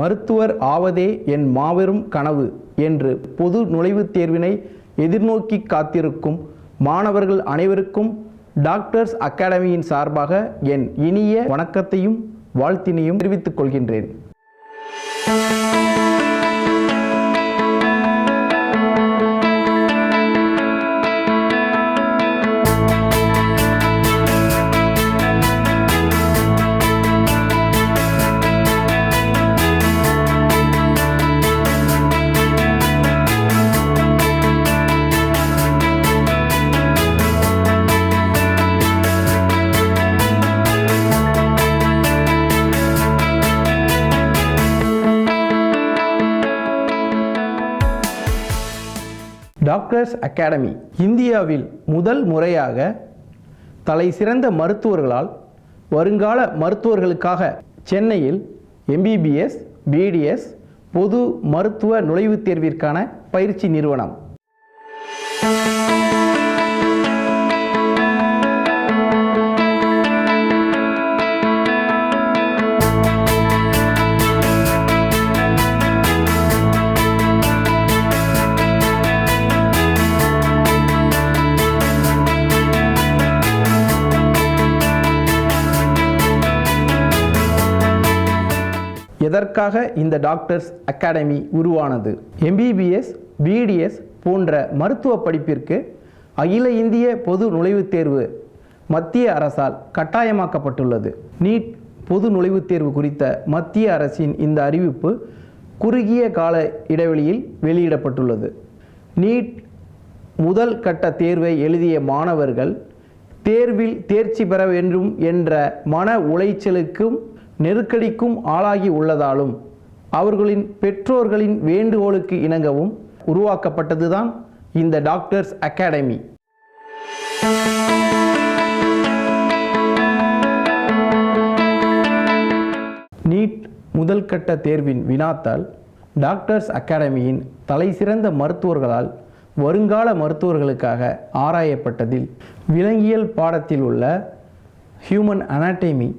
மருத்துவர் ஆவதே என் மாபெரும் கனவு என்று பொது நுழைவுத் தேர்வினை எதிர்நோக்கி காத்திருக்கும் மாணவர்கள் அனைவருக்கும் டாக்டர்ஸ் அகாடமியின் சார்பாக என் இனிய வணக்கத்தையும் வாழ்த்தினையும் தெரிவித்துக் கொள்கின்றேன். டாக்டர்ஸ் அகாடமி இந்தியாவில் முதல் முறையாக தலை சிறந்த மருத்துவர்களால் வருங்கால மருத்துவர்களுக்காக சென்னையில் MBBS, BDS பொது மருத்துவ நுழைவுத் தேர்விற்கான பயிற்சி நிறுவனம். எதற்காக இந்த டாக்டர்ஸ் அகாடமி உருவானது? MBBS, BDS போன்ற மருத்துவ படிப்பிற்கு அகில இந்திய பொது நுழைவுத் தேர்வு மத்திய அரசால் கட்டாயமாக்கப்பட்டுள்ளது. நீட் பொது நுழைவுத் தேர்வு குறித்த மத்திய அரசின் இந்த அறிவிப்பு குறுகிய கால இடைவெளியில் வெளியிடப்பட்டுள்ளது. நீட் முதல் கட்ட தேர்வை எழுதிய மாணவர்கள் தேர்வில் தேர்ச்சி பெற வேண்டும் என்ற மன உளைச்சலுக்கும் நெருக்கடிக்கும் ஆளாகி உள்ளதாலும் அவர்களின் பெற்றோர்களின் வேண்டுகோளுக்கு இணங்கவும் உருவாக்கப்பட்டதுதான் இந்த டாக்டர்ஸ் அகாடமி. நீட் முதல் கட்ட தேர்வின் வினாத்தால் டாக்டர்ஸ் அகாடமியின் தலை சிறந்த மருத்துவர்களால் வருங்கால மருத்துவர்களுக்காக ஆராயப்பட்டதில் விலங்கியல் பாடத்தில் உள்ள ஹியூமன் அனாட்டமி,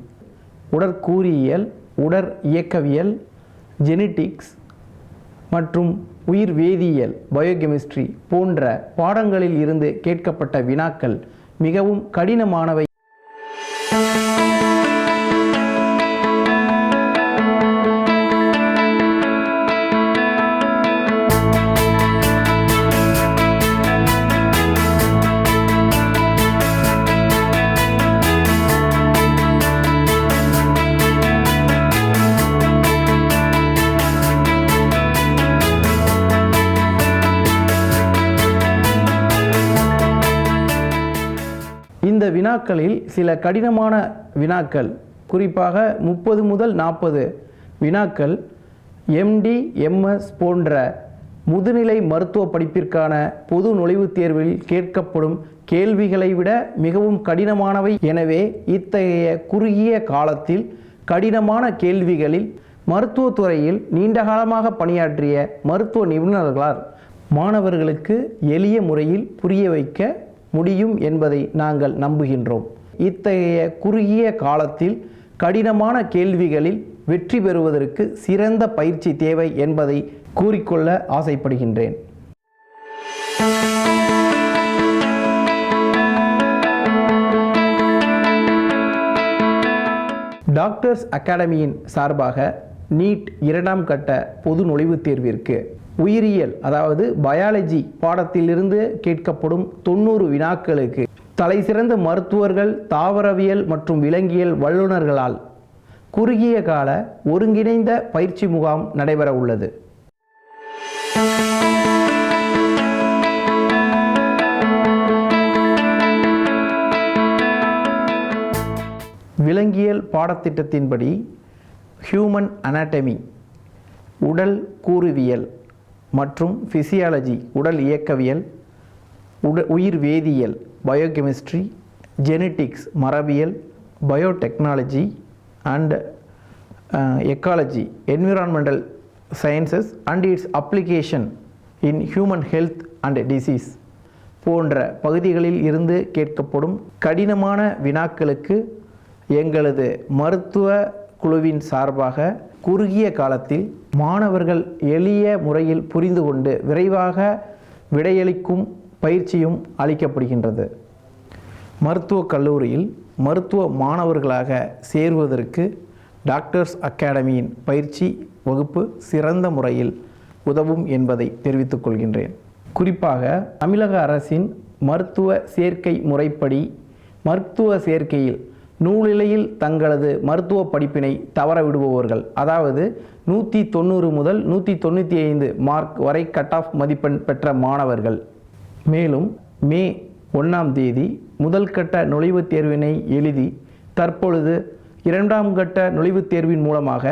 உடற்கூறியல், உடற் இயக்கவியல், ஜெனட்டிக்ஸ் மற்றும் உயிர் வேதியியல், பயோகெமிஸ்ட்ரி போன்ற பாடங்களில் இருந்து கேட்கப்பட்ட வினாக்கள் மிகவும் கடினமானவை. இந்த வினாக்களில் சில கடினமான வினாக்கள், குறிப்பாக 30 முதல் 40 வினாக்கள் MD, MS போன்ற முதுநிலை மருத்துவ படிப்பிற்கான பொது நுழைவுத் தேர்வில் கேட்கப்படும் கேள்விகளை விட மிகவும் கடினமானவை. எனவே இத்தகைய குறுகிய காலத்தில் கடினமான கேள்விகளில் மருத்துவத்துறையில் நீண்டகாலமாக பணியாற்றிய மருத்துவ நிபுணர்களால் மாணவர்களுக்கு எளிய முறையில் புரிய வைக்க முடியும் என்பதை நாங்கள் நம்புகின்றோம். இத்தகைய குறுகிய காலத்தில் கடினமான கேள்விகளில் வெற்றி பெறுவதற்கு சிறந்த பயிற்சி தேவை என்பதை கூறிக்கொள்ள ஆசைப்படுகின்றேன். டாக்டர்ஸ் அகாடமியின் சார்பாக நீட் 2ஆம் கட்ட பொது நுழைவுத் தேர்விற்கு உயிரியல், அதாவது பயாலஜி பாடத்திலிருந்து கேட்கப்படும் 90 வினாக்களுக்கு தலை சிறந்த மருத்துவர்கள், தாவரவியல் மற்றும் விலங்கியல் வல்லுநர்களால் குறுகிய கால ஒருங்கிணைந்த பயிற்சி முகாம் நடைபெற உள்ளது. விலங்கியல் பாடத்திட்டத்தின்படி ஹியூமன் அனாட்டமி, உடல் கூறுவியல் மற்றும் ஃபிசியாலஜி, உடல் இயக்கவியல், உயிர் வேதியியல், பயோகெமிஸ்ட்ரி, ஜெனட்டிக்ஸ், மரபியல், biotechnology and ecology, environmental sciences and it's application in human health and disease போன்ற பகுதிகளில் இருந்து கேட்கப்படும் கடினமான வினாக்களுக்கு எங்களது மருத்துவ குழுவின் சார்பாக குறுகிய காலத்தில் மாணவர்கள் எளிய முறையில் புரிந்து கொண்டு விரைவாக விடையளிக்கும் பயிற்சியும் அளிக்கப்படுகின்றது. மருத்துவக் கல்லூரியில் மருத்துவ மாணவர்களாக சேருவதற்கு டாக்டர்ஸ் அகாடமியின் பயிற்சி வகுப்பு சிறந்த முறையில் உதவும் என்பதை தெரிவித்துக் கொள்கின்றேன். குறிப்பாக தமிழக அரசின் மருத்துவ சேர்க்கை முறைப்படி மருத்துவ சேர்க்கையில் நூலிலையில் தங்களது மருத்துவ படிப்பினை தவற விடுபவர்கள், அதாவது 190 முதல் 195 மார்க் வரை கட் ஆஃப் மதிப்பெண் பெற்ற மாணவர்கள், மேலும் மே 1ஆம் தேதி முதல் கட்ட நுழைவுத் தேர்வினை எழுதி தற்பொழுது 2ஆம் கட்ட நுழைவுத் தேர்வின் மூலமாக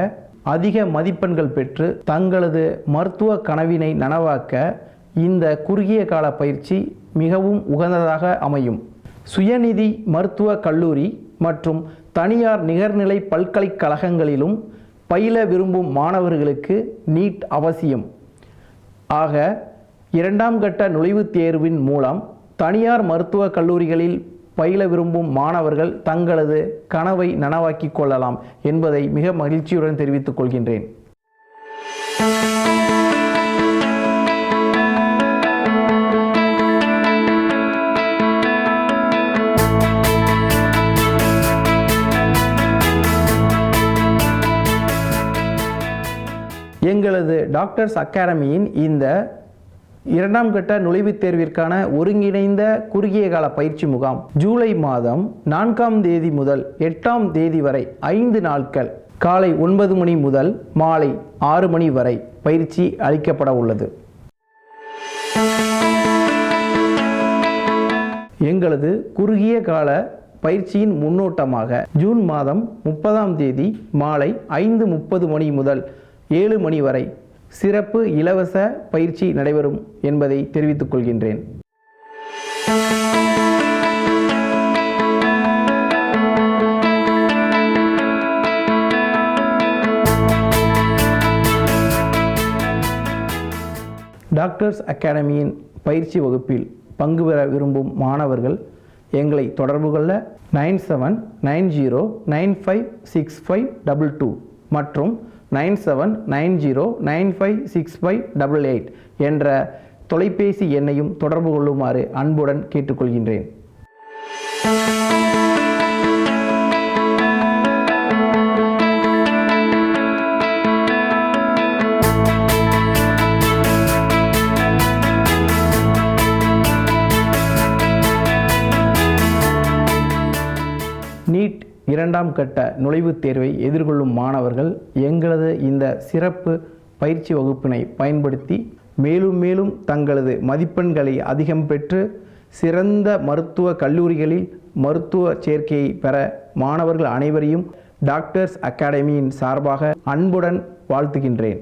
அதிக மதிப்பெண்கள் பெற்று தங்களது மருத்துவ கனவினை நனவாக்க இந்த குறுகிய கால பயிற்சி மிகவும் உகந்ததாக அமையும். சுயநிதி மருத்துவ கல்லூரி மற்றும் தனியார் நிகர்நிலை பல்கலைக்கழகங்களிலும் பயில விரும்பும் மாணவர்களுக்கு நீட் அவசியம். ஆக 2ஆம் கட்ட நுழைவுத் தேர்வின் மூலம் தனியார் மருத்துவக் கல்லூரிகளில் பயில விரும்பும் மாணவர்கள் தங்களது கனவை நனவாக்கிக் கொள்ளலாம் என்பதை மிக மகிழ்ச்சியுடன் தெரிவித்துக் கொள்கின்றேன். எங்களது டாக்டர்ஸ் அகாடமியின் இந்த 2ஆம் கட்ட நுழைவுத் தேர்விற்கான ஒருங்கிணைந்த குறுகிய கால பயிற்சி முகாம் ஜூலை மாதம் 4ஆம் தேதி முதல் 8ஆம் தேதி வரை 5 நாட்கள் காலை 9 மணி முதல் மாலை 6 மணி வரை பயிற்சி அளிக்கப்பட உள்ளது. எங்களது குறுகிய கால பயிற்சியின் முன்னோட்டமாக ஜூன் மாதம் 30ஆம் தேதி மாலை 5:30 மணி முதல் 7 மணி வரை சிறப்பு இலவச பயிற்சி நடைபெறும் என்பதை தெரிவித்துக் கொள்கின்றேன். டாக்டர்ஸ் அகாடமியின் பயிற்சி வகுப்பில் பங்கு பெற விரும்பும் மாணவர்கள் எங்களை தொடர்பு கொள்ள 9790956522 மற்றும் 9790956588 என்ற தொலைபேசி எண்ணையும் தொடர்பு கொள்ளுமாறு அன்புடன் கேட்டுக்கொள்கின்றேன். நீட் 2ஆம் கட்ட நுழைவுத் தேர்வை எதிர்கொள்ளும் மாணவர்கள் எங்களது இந்த சிறப்பு பயிற்சி வகுப்பினை பயன்படுத்தி மேலும் மேலும் தங்களது மதிப்பெண்களை அதிகம் பெற்று சிறந்த மருத்துவ கல்லூரிகளில் மருத்துவ சேர்க்கையை பெற மாணவர்கள் அனைவரையும் டாக்டர்ஸ் அகாடமியின் சார்பாக அன்புடன் வாழ்த்துகின்றேன்.